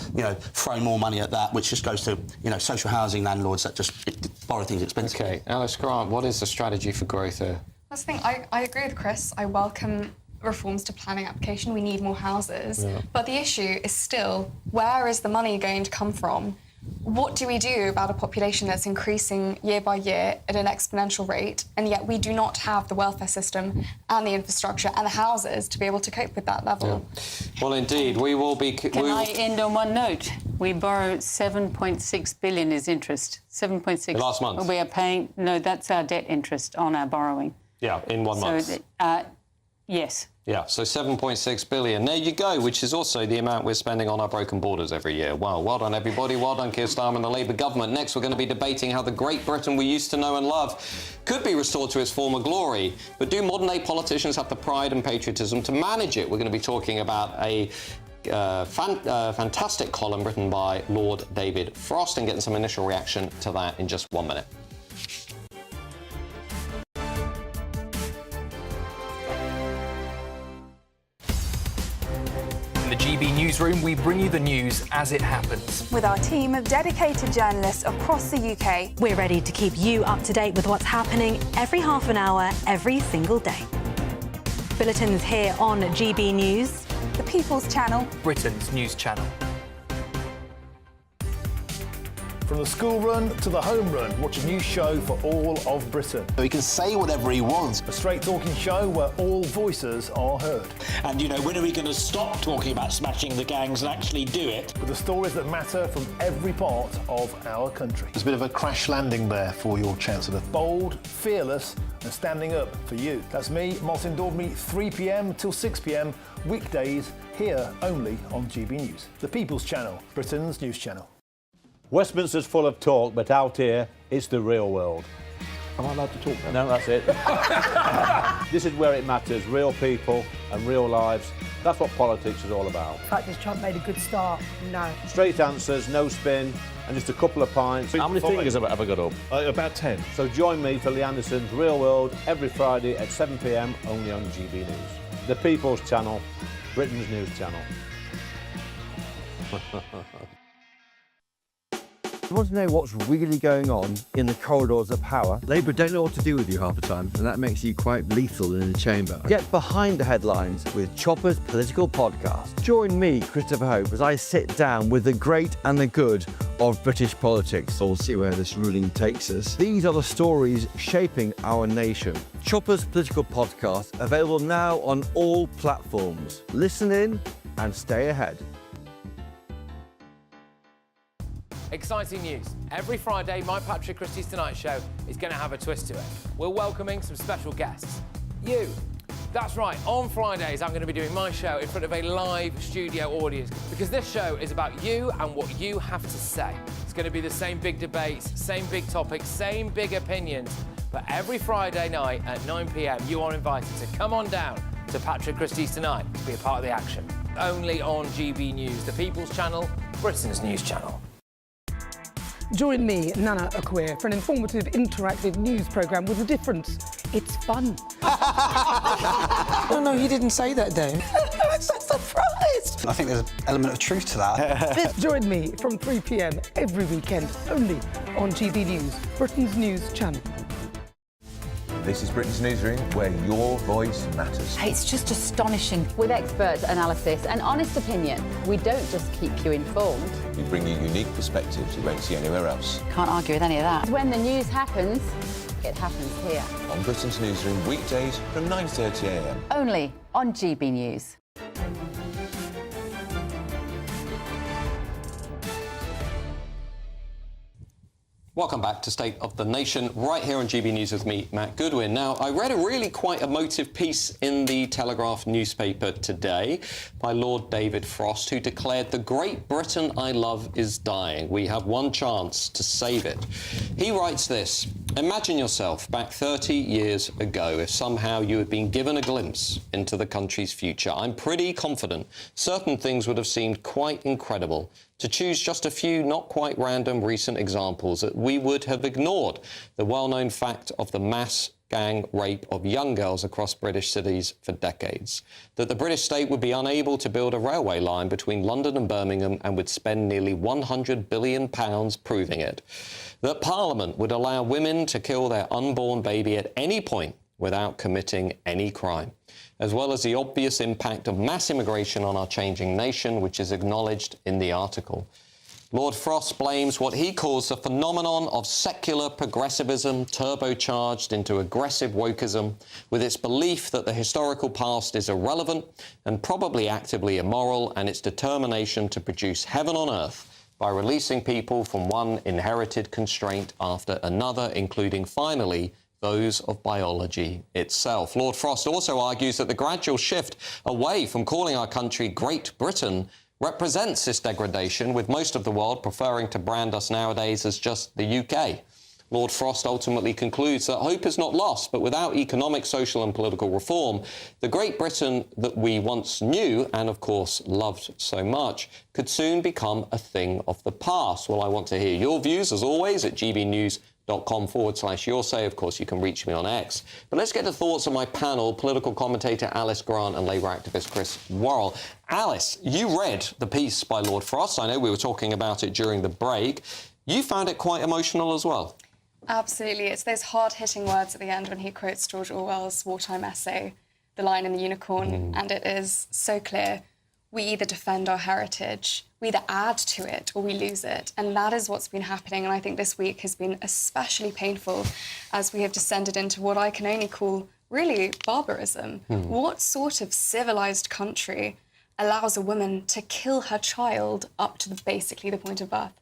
throwing more money at that, which just goes to, social housing landlords that just borrow things expensive. OK. Alice Grant, what is the strategy for growth here? That's the thing. I agree with Chris. I welcome reforms to planning application. We need more houses. Yeah. But the issue is still, where is the money going to come from? What do we do about a population that's increasing year by year at an exponential rate, and yet we do not have the welfare system and the infrastructure and the houses to be able to cope with that level? Yeah. Well, indeed, we will be... Can I end on one note? We borrowed 7.6 billion is interest. 7.6. Last month? We are paying... No, that's our debt interest on our borrowing. Yeah, in 1 month. Yes. Yeah, so 7.6 billion. There you go, which is also the amount we're spending on our broken borders every year. Well done, everybody. Well done, Keir Starmer and the Labour government. Next, we're going to be debating how the Great Britain we used to know and love could be restored to its former glory. But do modern-day politicians have the pride and patriotism to manage it? We're going to be talking about a fantastic column written by Lord David Frost and getting some initial reaction to that in just 1 minute. In the GB newsroom, we bring you the news as it happens. With our team of dedicated journalists across the UK, we're ready to keep you up to date with what's happening every half an hour, every single day. Bulletins here on GB News, the People's Channel, Britain's news channel. From the school run to the home run, watch a new show for all of Britain. He can say whatever he wants. A straight-talking show where all voices are heard. And, you know, when are we going to stop talking about smashing the gangs and actually do it? With the stories that matter from every part of our country. There's a bit of a crash landing there for your Chancellor. Bold, fearless and standing up for you. That's me, Martin Daubney, 3 p.m. till 6 p.m, weekdays, here only on GB News. The People's Channel, Britain's news channel. Westminster's full of talk, but out here, it's the real world. Am I allowed to talk now? No, that's it. This is where it matters, real people and real lives. That's what politics is all about. The fact is Trump made a good start, no. Straight answers, no spin, and just a couple of pints. How many fingers have I got up? About 10. So join me for Lee Anderson's Real World every Friday at 7 p.m, only on GB News. The People's Channel, Britain's news channel. You want to know what's really going on in the corridors of power? Labour don't know what to do with you half the time, and that makes you quite lethal in the chamber. Get behind the headlines with Chopper's Political Podcast. Join me, Christopher Hope, as I sit down with the great and the good of British politics. We'll see where this ruling takes us. These are the stories shaping our nation. Chopper's Political Podcast, available now on all platforms. Listen in and stay ahead. Exciting news. Every Friday, my Patrick Christie's Tonight Show is going to have a twist to it. We're welcoming some special guests. You. That's right, on Fridays I'm going to be doing my show in front of a live studio audience because this show is about you and what you have to say. It's going to be the same big debates, same big topics, same big opinions, but every Friday night at 9 p.m. you are invited to come on down to Patrick Christie's Tonight to be a part of the action. Only on GB News, the People's Channel, Britain's news channel. Join me, Nana Okoye, for an informative, interactive news programme with a difference. It's fun. No, he didn't say that, Dave. I'm so surprised. I think there's an element of truth to that. Join me from 3 p.m. every weekend, only on GB News, Britain's news channel. This is Britain's Newsroom, where your voice matters. It's just astonishing. With expert analysis and honest opinion, we don't just keep you informed. We bring you unique perspectives you won't see anywhere else. Can't argue with any of that. When the news happens, it happens here. On Britain's Newsroom, weekdays from 9:30 a.m. Only on GB News. Welcome back to State of the Nation, right here on GB News with me, Matt Goodwin. Now, I read a really quite emotive piece in the Telegraph newspaper today by Lord David Frost, who declared, "The Great Britain I love is dying. We have one chance to save it." He writes this: "Imagine yourself back 30 years ago if somehow you had been given a glimpse into the country's future. I'm pretty confident certain things would have seemed quite incredible. To choose just a few not quite random recent examples, that we would have ignored the well-known fact of the mass gang rape of young girls across British cities for decades, that the British state would be unable to build a railway line between London and Birmingham and would spend nearly £100 billion proving it, that Parliament would allow women to kill their unborn baby at any point without committing any crime, as well as the obvious impact of mass immigration on our changing nation, which is acknowledged in the article. Lord Frost blames what he calls the phenomenon of secular progressivism turbocharged into aggressive wokeism, with its belief that the historical past is irrelevant and probably actively immoral, and its determination to produce heaven on earth by releasing people from one inherited constraint after another, including, finally, those of biology itself. Lord Frost also argues that the gradual shift away from calling our country Great Britain represents this degradation, with most of the world preferring to brand us nowadays as just the UK. Lord Frost ultimately concludes that hope is not lost, but without economic, social and political reform, the Great Britain that we once knew and, of course, loved so much could soon become a thing of the past. Well, I want to hear your views, as always, at gbnews.com/your say. Of course, you can reach me on X. But let's get the thoughts of my panel, political commentator Alice Grant and Labour activist Chris Worrell. Alice, you read the piece by Lord Frost. I know we were talking about it during the break. You found it quite emotional as well. Absolutely. It's those hard-hitting words at the end when he quotes George Orwell's wartime essay, The Lion and the Unicorn, and it is so clear. We either defend our heritage, we either add to it, or we lose it. And that is what's been happening. And I think this week has been especially painful as we have descended into what I can only call really barbarism. What sort of civilised country allows a woman to kill her child up to basically the point of birth?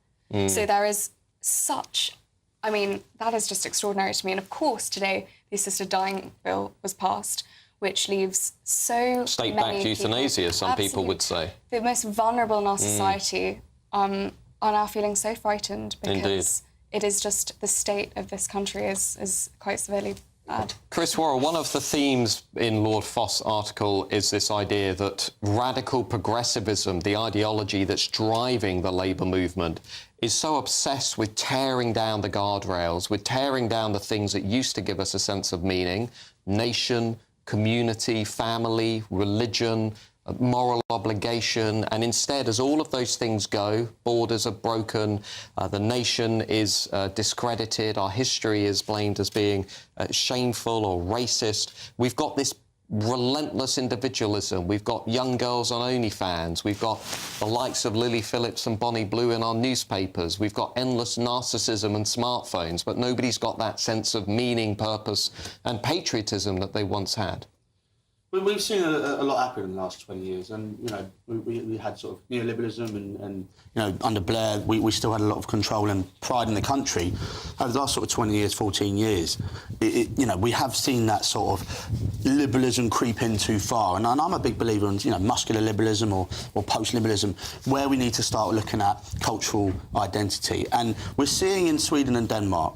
So there is such... I mean, that is just extraordinary to me. And of course, today, the assisted dying bill was passed, which leaves so State-backed euthanasia, some people would say. The most vulnerable in our society are now feeling so frightened because it is just the state of this country is quite severely bad. Chris Worrell, one of the themes in Lord Frost's article is this idea that radical progressivism, the ideology that's driving the Labour movement, is so obsessed with tearing down the guardrails, with tearing down the things that used to give us a sense of meaning, nation, community, family, religion, moral obligation, and instead, as all of those things go, borders are broken, the nation is discredited, our history is blamed as being shameful or racist. We've got this relentless individualism. We've got young girls on OnlyFans. We've got the likes of Lily Phillips and Bonnie Blue in our newspapers. We've got endless narcissism and smartphones, but nobody's got that sense of meaning, purpose and patriotism that they once had. We've seen a lot happen in the last 20 years, and you know we had sort of neoliberalism, and you know under Blair we still had a lot of control and pride in the country. Over the last sort of 20 years, 14 years, you know we have seen that sort of liberalism creep in too far, and I'm a big believer in muscular liberalism or post-liberalism, where we need to start looking at cultural identity, and we're seeing in Sweden and Denmark,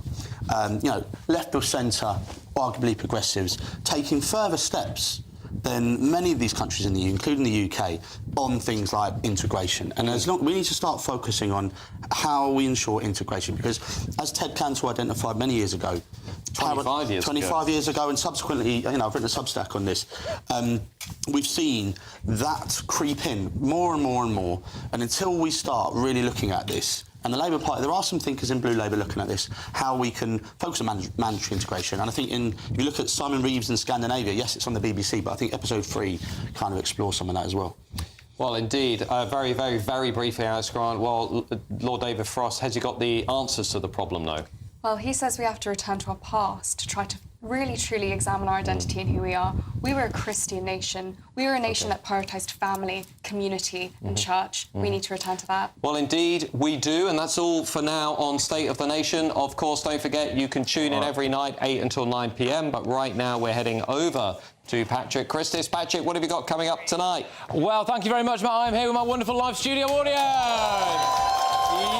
left of centre, arguably progressives, taking further steps than many of these countries in the EU, including the UK, on things like integration. And we need to start focusing on how we ensure integration, because as Ted Cantor identified many years ago, 25 years ago, and subsequently, I've written a Substack on this, we've seen that creep in more and more and more, and until we start really looking at this, and the Labour Party, there are some thinkers in Blue Labour looking at this, how we can focus on mandatory integration. And I think if you look at Simon Reeves in Scandinavia, yes, it's on the BBC, but I think episode 3 kind of explores some of that as well. Well, indeed. Very, very, very briefly, Alice Grant, well, Lord David Frost, has he got the answers to the problem, though? Well, he says we have to return to our past to try to really, truly examine our identity and who we are. We were a Christian nation. We were a nation that prioritised family, community and church. We need to return to that. Well, indeed, we do, and that's all for now on State of the Nation. Of course, don't forget, you can tune in every night, 8 until 9 p.m, but right now we're heading over to Patrick Christis. Patrick, what have you got coming up tonight? Well, thank you very much, Matt. I'm here with my wonderful live studio audience.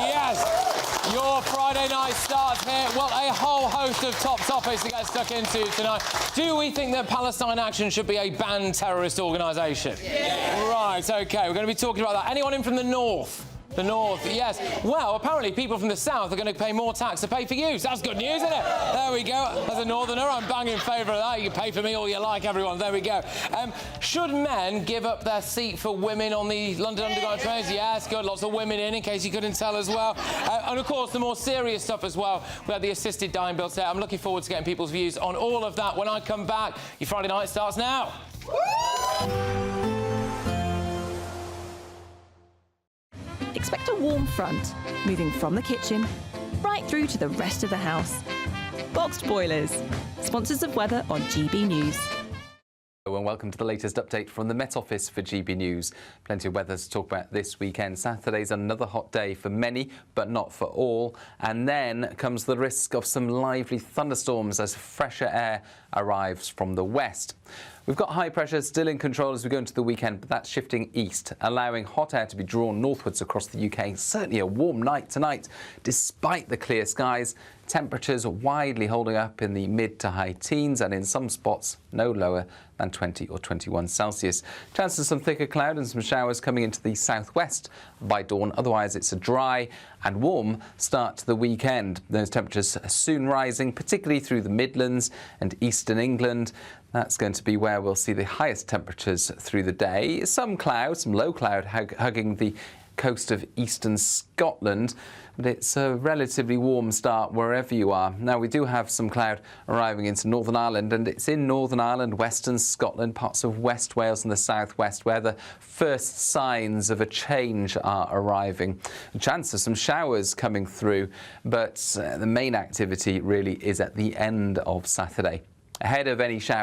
Yes! Your Friday night starts here. Well, a whole host of top topics to get stuck into tonight. Do we think that Palestine Action should be a banned terrorist organisation? Yeah. Right, OK, we're going to be talking about that. Anyone in from the north? The north, yes. Well, apparently people from the south are going to pay more tax to pay for you. So that's good news, isn't it? There we go. As a northerner, I'm bang in favour of that. You can pay for me all you like, everyone. There we go. Should men give up their seat for women on the London Underground trains? Yes, good. Lots of women in case you couldn't tell as well. And, of course, the more serious stuff as well. We had the assisted dying bill today. I'm looking forward to getting people's views on all of that when I come back. Your Friday night starts now. Expect a warm front, moving from the kitchen right through to the rest of the house. Boxed Boilers, sponsors of weather on GB News. Hello and welcome to the latest update from the Met Office for GB News. Plenty of weather to talk about this weekend. Saturday's another hot day for many, but not for all. And then comes the risk of some lively thunderstorms as fresher air arrives from the west. We've got high pressure still in control as we go into the weekend, but that's shifting east, allowing hot air to be drawn northwards across the UK. Certainly a warm night tonight, despite the clear skies. Temperatures widely holding up in the mid to high teens and in some spots no lower than 20 or 21 Celsius. Chances of some thicker cloud and some showers coming into the southwest by dawn. Otherwise, it's a dry and warm start to the weekend. Those temperatures are soon rising, particularly through the Midlands and eastern England. That's going to be where we'll see the highest temperatures through the day. Some cloud, some low cloud hugging the coast of eastern Scotland, but it's a relatively warm start wherever you are. Now, we do have some cloud arriving into Northern Ireland, and it's in Northern Ireland, Western Scotland, parts of West Wales and the southwest where the first signs of a change are arriving. A chance of some showers coming through, but the main activity really is at the end of Saturday. Ahead of any showers